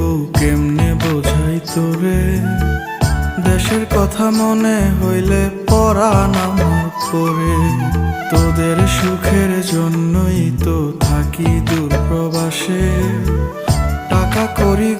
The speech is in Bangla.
বউ কেমনে বোঝাই তোরে, দেশের কথা মনে হইলে পরাণ আমার পরে। তোদের সুখের জন্যই তো থাকি দূর প্রবাসে, টাকা করি